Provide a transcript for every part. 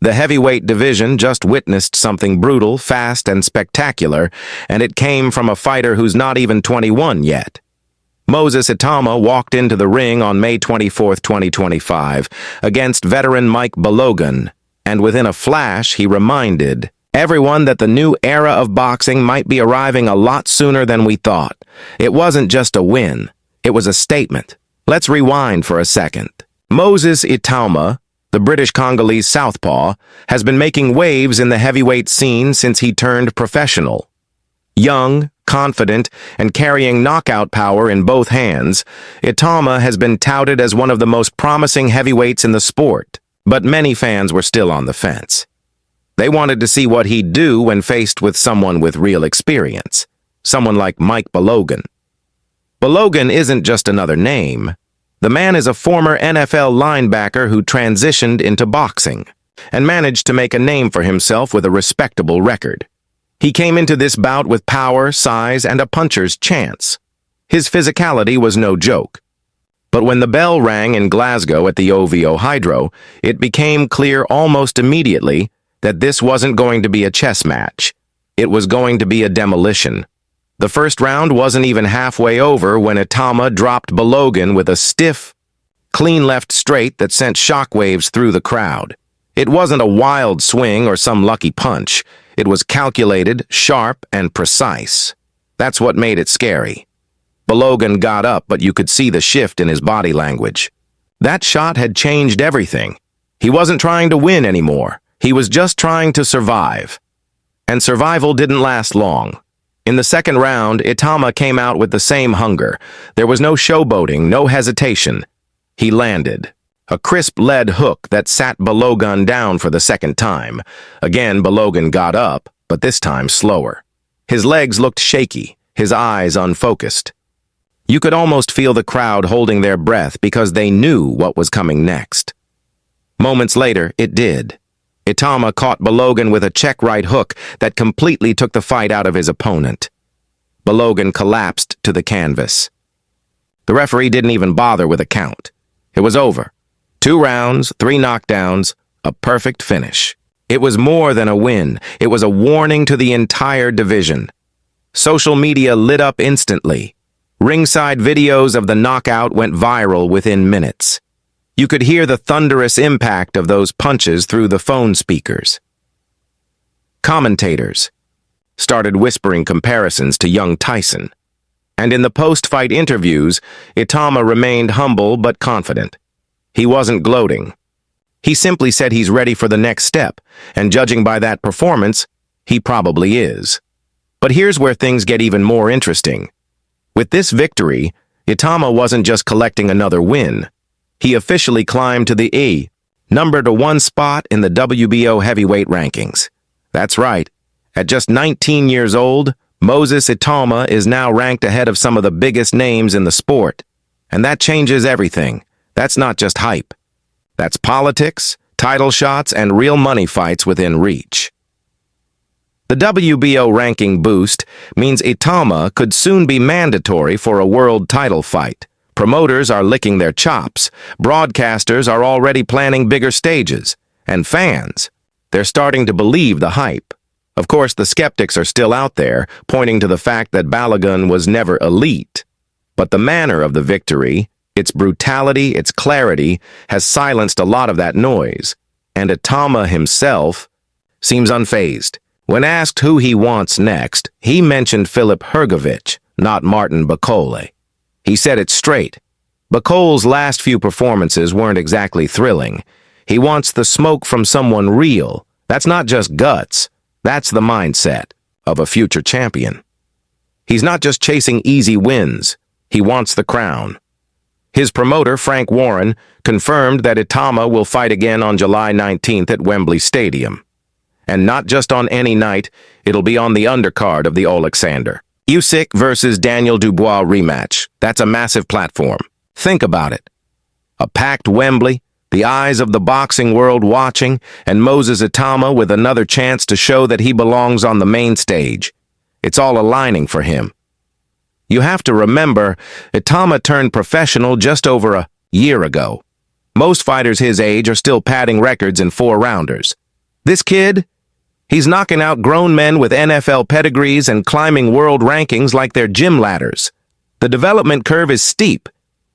The heavyweight division just witnessed something brutal, fast, and spectacular, and it came from a fighter who's not even 21 yet. Moses Itauma walked into the ring on May 24, 2025, against veteran Mike Balogun, and within a flash he reminded everyone that the new era of boxing might be arriving a lot sooner than we thought. It wasn't just a win, it was a statement. Let's rewind for a second. Moses Itauma, the British Congolese southpaw, has been making waves in the heavyweight scene since he turned professional. Young, confident, and carrying knockout power in both hands, Itauma has been touted as one of the most promising heavyweights in the sport, but many fans were still on the fence. They wanted to see what he'd do when faced with someone with real experience, someone like Mike Balogun. Balogun isn't just another name. The man is a former NFL linebacker who transitioned into boxing and managed to make a name for himself with a respectable record. He came into this bout with power, size, and a puncher's chance. His physicality was no joke. But when the bell rang in Glasgow at the OVO Hydro, it became clear almost immediately that this wasn't going to be a chess match. It was going to be a demolition. The first round wasn't even halfway over when Itauma dropped Balogun with a stiff, clean left straight that sent shockwaves through the crowd. It wasn't a wild swing or some lucky punch. It was calculated, sharp, and precise. That's what made it scary. Balogun got up, but you could see the shift in his body language. That shot had changed everything. He wasn't trying to win anymore. He was just trying to survive. And survival didn't last long. In the second round, Itauma came out with the same hunger. There was no showboating, no hesitation. He landed. A crisp lead hook that sat Balogun down for the second time. Again, Balogun got up, but this time slower. His legs looked shaky, his eyes unfocused. You could almost feel the crowd holding their breath because they knew what was coming next. Moments later, it did. Itauma caught Balogun with a check right hook that completely took the fight out of his opponent. Balogun collapsed to the canvas. The referee didn't even bother with a count. It was over. 2 rounds, 3 knockdowns, a perfect finish. It was more than a win. It was a warning to the entire division. Social media lit up instantly. Ringside videos of the knockout went viral within minutes. You could hear the thunderous impact of those punches through the phone speakers. Commentators started whispering comparisons to young Tyson. And in the post-fight interviews, Itauma remained humble but confident. He wasn't gloating. He simply said he's ready for the next step, and judging by that performance, he probably is. But here's where things get even more interesting. With this victory, Itauma wasn't just collecting another win. He officially climbed to the number 1 spot in the WBO heavyweight rankings. That's right. At just 19 years old, Moses Itauma is now ranked ahead of some of the biggest names in the sport. And that changes everything. That's not just hype. That's politics, title shots, and real money fights within reach. The WBO ranking boost means Itauma could soon be mandatory for a world title fight. Promoters are licking their chops. Broadcasters are already planning bigger stages. And fans, they're starting to believe the hype. Of course, the skeptics are still out there, pointing to the fact that Balogun was never elite. But the manner of the victory, its brutality, its clarity, has silenced a lot of that noise. And Itauma himself seems unfazed. When asked who he wants next, he mentioned Filip Hrgović, not Martin Bakole. He said it straight. Bakole's last few performances weren't exactly thrilling. He wants the smoke from someone real. That's not just guts. That's the mindset of a future champion. He's not just chasing easy wins. He wants the crown. His promoter, Frank Warren, confirmed that Itauma will fight again on July 19th at Wembley Stadium. And not just on any night, it'll be on the undercard of the Alexander. Usyk versus Daniel Dubois rematch. That's a massive platform. Think about it. A packed Wembley, the eyes of the boxing world watching, and Moses Itauma with another chance to show that he belongs on the main stage. It's all aligning for him. You have to remember, Itauma turned professional just over a year ago. Most fighters his age are still padding records in 4-rounders. This kid, he's knocking out grown men with NFL pedigrees and climbing world rankings like they're gym ladders. The development curve is steep,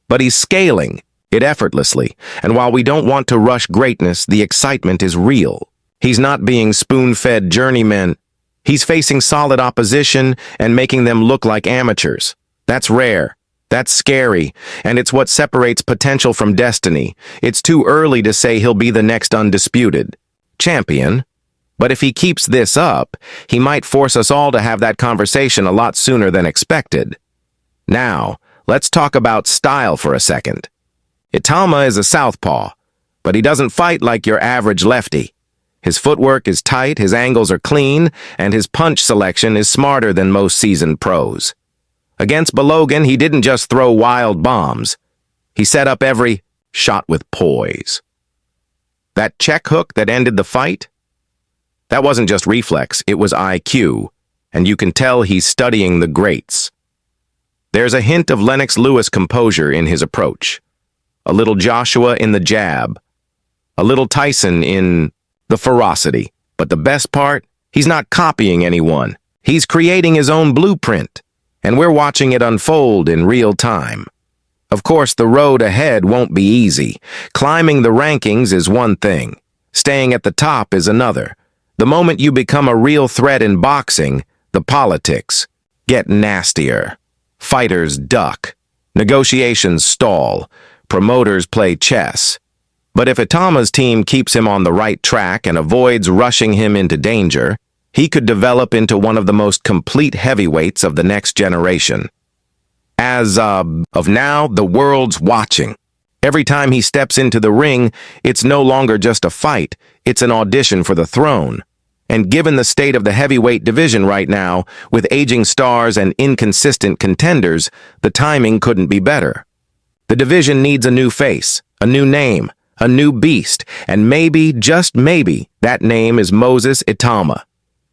but he's scaling it effortlessly, and while we don't want to rush greatness, the excitement is real. He's not being spoon-fed journeymen. He's facing solid opposition and making them look like amateurs. That's rare. That's scary, and it's what separates potential from destiny. It's too early to say he'll be the next undisputed champion, but if he keeps this up, he might force us all to have that conversation a lot sooner than expected. Now, let's talk about style for a second. Itauma is a southpaw, but he doesn't fight like your average lefty. His footwork is tight, his angles are clean, and his punch selection is smarter than most seasoned pros. Against Balogun, he didn't just throw wild bombs. He set up every shot with poise. That check hook that ended the fight? That wasn't just reflex, it was IQ, and you can tell he's studying the greats. There's a hint of Lennox Lewis composure in his approach. A little Joshua in the jab. A little Tyson in the ferocity. But the best part, he's not copying anyone. He's creating his own blueprint, and we're watching it unfold in real time. Of course, the road ahead won't be easy. Climbing the rankings is one thing. Staying at the top is another. The moment you become a real threat in boxing, the politics get nastier. Fighters duck. Negotiations stall. Promoters play chess. But if Itauma's team keeps him on the right track and avoids rushing him into danger, he could develop into one of the most complete heavyweights of the next generation. As of now, the world's watching. Every time he steps into the ring, it's no longer just a fight, it's an audition for the throne. And given the state of the heavyweight division right now, with aging stars and inconsistent contenders, the timing couldn't be better. The division needs a new face, a new name, a new beast, and maybe, just maybe, that name is Moses Itauma.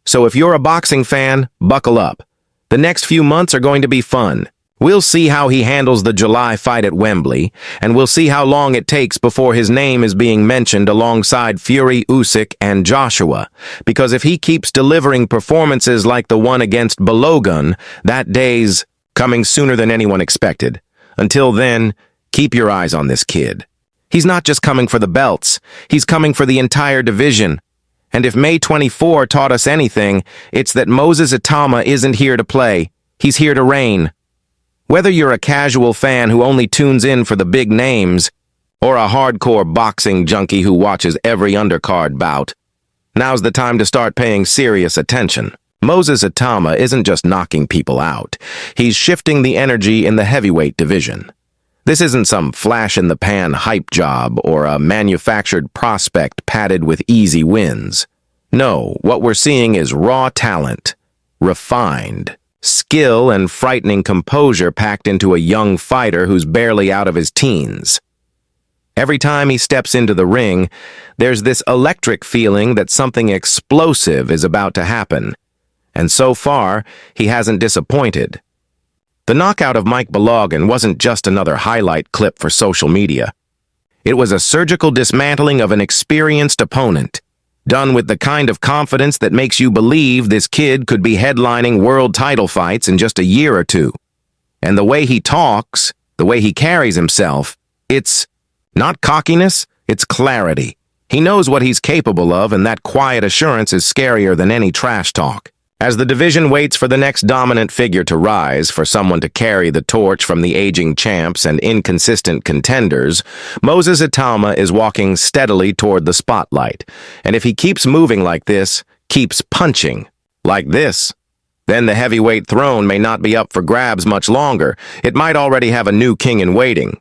So if you're a boxing fan, buckle up. The next few months are going to be fun. We'll see how he handles the July fight at Wembley, and we'll see how long it takes before his name is being mentioned alongside Fury, Usyk, and Joshua. Because if he keeps delivering performances like the one against Balogun, that day's coming sooner than anyone expected. Until then, keep your eyes on this kid. He's not just coming for the belts, he's coming for the entire division. And if May 24 taught us anything, it's that Moses Itauma isn't here to play, he's here to reign. Whether you're a casual fan who only tunes in for the big names, or a hardcore boxing junkie who watches every undercard bout, now's the time to start paying serious attention. Moses Itauma isn't just knocking people out, he's shifting the energy in the heavyweight division. This isn't some flash-in-the-pan hype job or a manufactured prospect padded with easy wins. No, what we're seeing is raw talent, refined, skill and frightening composure packed into a young fighter who's barely out of his teens. Every time he steps into the ring, there's this electric feeling that something explosive is about to happen. And so far, he hasn't disappointed. The knockout of Mike Balogun wasn't just another highlight clip for social media. It was a surgical dismantling of an experienced opponent, done with the kind of confidence that makes you believe this kid could be headlining world title fights in just a year or two. And the way he talks, the way he carries himself, it's not cockiness, it's clarity. He knows what he's capable of, and that quiet assurance is scarier than any trash talk. As the division waits for the next dominant figure to rise, for someone to carry the torch from the aging champs and inconsistent contenders, Moses Itauma is walking steadily toward the spotlight. And if he keeps moving like this, keeps punching like this, then the heavyweight throne may not be up for grabs much longer. It might already have a new king in waiting.